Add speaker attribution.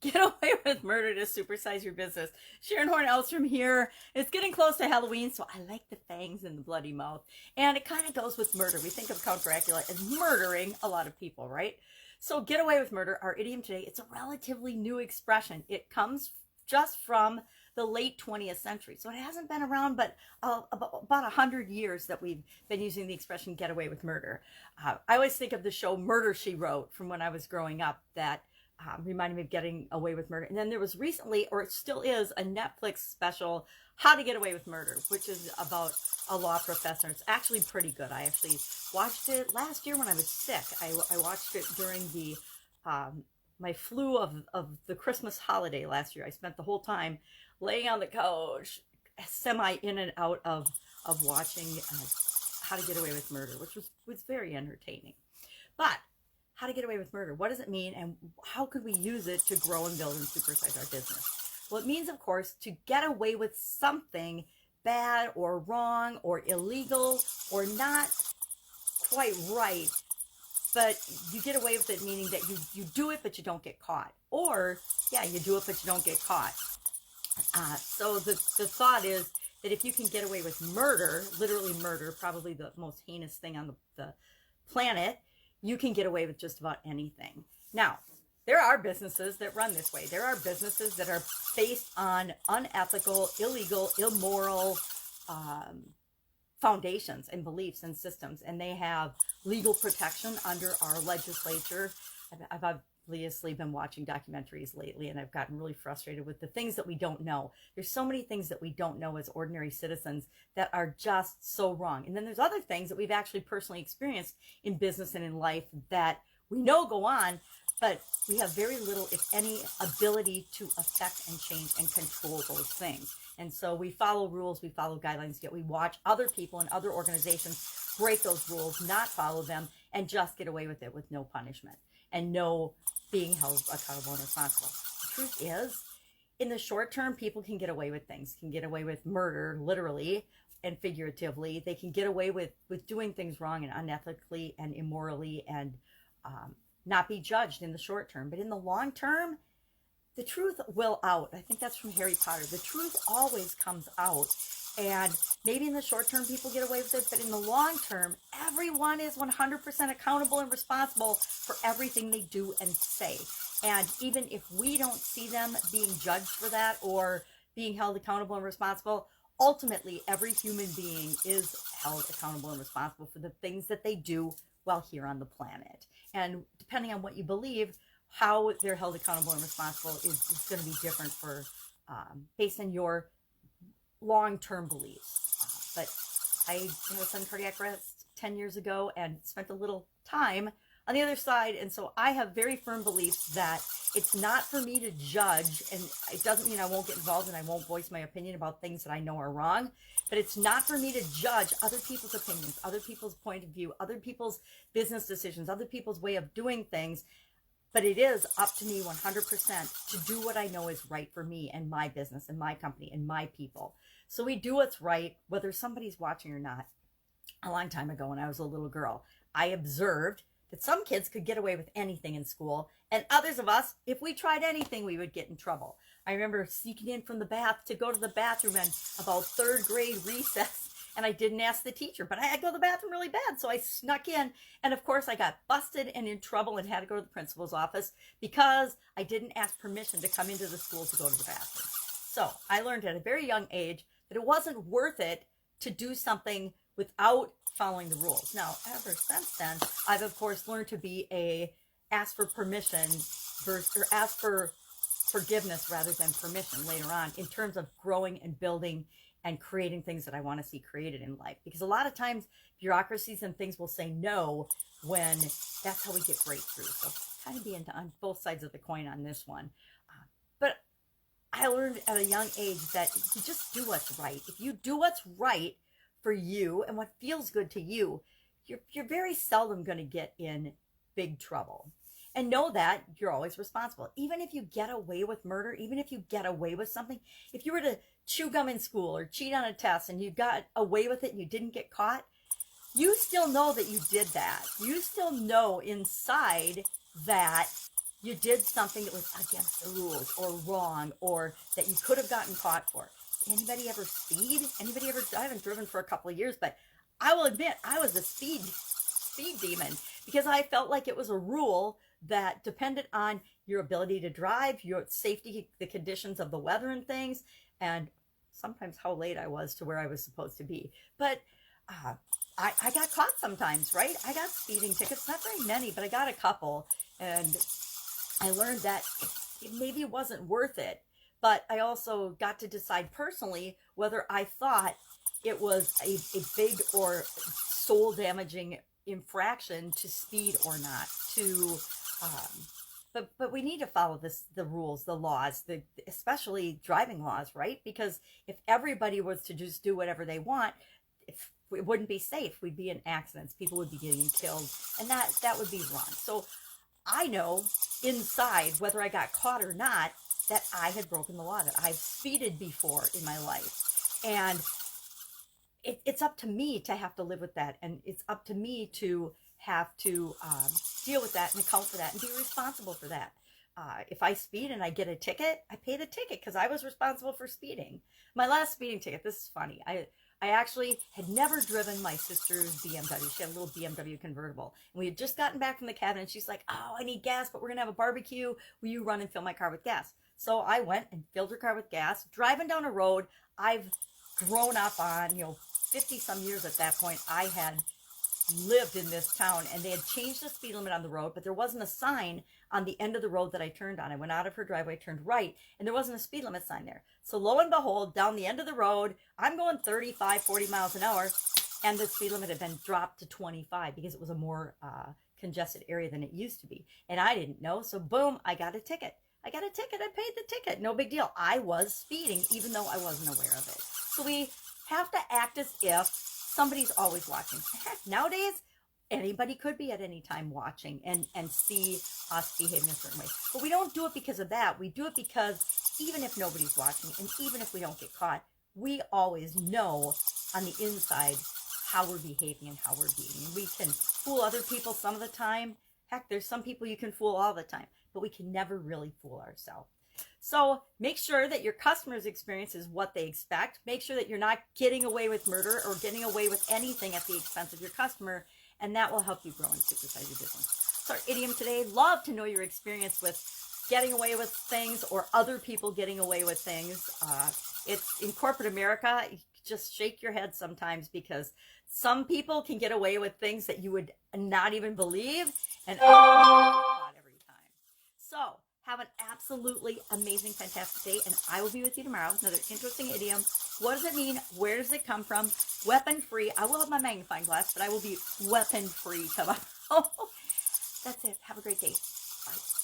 Speaker 1: Get away with murder to supersize your business. Sharon Horne-Ellstrom here. It's getting close to Halloween, so I like the fangs and the bloody mouth. And it kind of goes with murder. We think of Count Dracula as murdering a lot of people, right? So get away with murder, our idiom today, it's a relatively new expression. It comes just from the late 20th century. So it hasn't been around but about 100 years that we've been using the expression get away with murder. I always think of the show Murder, She Wrote from when I was growing up that reminded me of getting away with murder. And then there was recently, or it still is, a Netflix special, How to Get Away with Murder, which is about a law professor. It's actually pretty good. I actually watched it last year when I was sick. I watched it during the my flu of the Christmas holiday last year. I spent the whole time laying on the couch, semi in and out of watching How to Get Away with Murder, which was very entertaining. But how to get away with murder, what does it mean, and how could we use it to grow and build and supersize our business? Well, it means, of course, to get away with something bad or wrong or illegal or not quite right, but you get away with it, meaning that you do it but you don't get caught. Or, yeah, you do it but you don't get caught. So the thought is that if you can get away with murder, literally murder, probably the most heinous thing on the planet, you can get away with just about anything. Now, there are businesses that run this way. There are businesses that are based on unethical, illegal, immoral foundations and beliefs and systems, and they have legal protection under our legislature. I've obviously been watching documentaries lately, and I've gotten really frustrated with the things that we don't know. There's so many things that we don't know as ordinary citizens that are just so wrong. And then there's other things that we've actually personally experienced in business and in life that we know go on, but we have very little, if any, ability to affect and change and control those things. And so we follow rules, we follow guidelines, yet we watch other people and other organizations break those rules, not follow them, and just get away with it with no punishment and no being held accountable and responsible. The truth is, in the short term, people can get away with things, can get away with murder, literally and figuratively. They can get away with doing things wrong and unethically and immorally and not be judged in the short term. But in the long term, the truth will out. I think that's from Harry Potter. The truth always comes out. And maybe in the short term, people get away with it, but in the long term, everyone is 100% accountable and responsible for everything they do and say. And even if we don't see them being judged for that or being held accountable and responsible, ultimately, every human being is held accountable and responsible for the things that they do while here on the planet. And depending on what you believe, how they're held accountable and responsible is going to be different for based on your long-term beliefs. But I had a sudden cardiac arrest 10 years ago and spent a little time on the other side. And so I have very firm beliefs that it's not for me to judge, and it doesn't mean I won't get involved and I won't voice my opinion about things that I know are wrong, but it's not for me to judge other people's opinions, other people's point of view, other people's business decisions, other people's way of doing things. But it is up to me 100% to do what I know is right for me and my business and my company and my people. So we do what's right, whether somebody's watching or not. A long time ago when I was a little girl, I observed that some kids could get away with anything in school, and others of us, if we tried anything, we would get in trouble. I remember sneaking in from the bath to go to the bathroom in about third grade recess, and I didn't ask the teacher, but I had to go to the bathroom really bad, so I snuck in, and of course I got busted and in trouble and had to go to the principal's office because I didn't ask permission to come into the school to go to the bathroom. So I learned at a very young age that it wasn't worth it to do something without following the rules. Now, ever since then, I've of course learned to ask for permission or ask for forgiveness rather than permission later on in terms of growing and building and creating things that I want to see created in life. Because a lot of times bureaucracies and things will say no when that's how we get breakthrough. So kind of be on both sides of the coin on this one. But I learned at a young age that you just do what's right. If you do what's right for you and what feels good to you, you're very seldom going to get in big trouble. And know that you're always responsible. Even if you get away with murder, even if you get away with something, if you were to chew gum in school or cheat on a test and you got away with it and you didn't get caught, you still know that you did that. You still know inside that you did something that was against the rules or wrong or that you could have gotten caught for. Anybody ever speed? Anybody ever? I haven't driven for a couple of years, but I will admit I was a speed demon because I felt like it was a rule that depended on your ability to drive, your safety, the conditions of the weather and things, and sometimes how late I was to where I was supposed to be. But I got caught sometimes, right? I got speeding tickets, not very many, but I got a couple. And I learned that maybe it wasn't worth it. But I also got to decide personally whether I thought it was a big or soul damaging infraction to speed or not. But we need to follow the rules, the laws, especially driving laws, right? Because if everybody was to just do whatever they want, it wouldn't be safe. We'd be in accidents. People would be getting killed, and that would be wrong. So I know inside, whether I got caught or not, that I had broken the law, that I've speeded before in my life. And it's up to me to have to live with that. And it's up to me to have to deal with that and account for that and be responsible for that. If I speed and I get a ticket, I pay the ticket because I was responsible for speeding. My last speeding ticket, this is funny. I actually had never driven my sister's BMW. She had a little BMW convertible. And we had just gotten back from the cabin and she's like, oh, I need gas, but we're going to have a barbecue. Will you run and fill my car with gas? So I went and filled her car with gas, driving down a road I've grown up on, 50 some years at that point. I had lived in this town and they had changed the speed limit on the road, but there wasn't a sign on the end of the road that I turned on. I went out of her driveway, turned right, and there wasn't a speed limit sign there. So lo and behold, down the end of the road, I'm going 35, 40 miles an hour, and the speed limit had been dropped to 25 because it was a more congested area than it used to be. And I didn't know, so boom, I got a ticket. I paid the ticket, no big deal. I was speeding even though I wasn't aware of it. So we have to act as if somebody's always watching. Heck, nowadays, anybody could be at any time watching and see us behaving a certain way. But we don't do it because of that. We do it because even if nobody's watching and even if we don't get caught, we always know on the inside how we're behaving and how we're being. And we can fool other people some of the time. Heck, there's some people you can fool all the time, but we can never really fool ourselves. So make sure that your customer's experience is what they expect. Make sure that you're not getting away with murder or getting away with anything at the expense of your customer, and that will help you grow and supersize your business. So our idiom today, love to know your experience with getting away with things or other people getting away with things. It's in corporate America, you just shake your head sometimes because some people can get away with things that you would not even believe, and other people get caught every time. So have an absolutely amazing, fantastic day, and I will be with you tomorrow with another interesting idiom. What does it mean? Where does it come from? Weapon-free. I will have my magnifying glass, but I will be weapon-free tomorrow. That's it. Have a great day. Bye.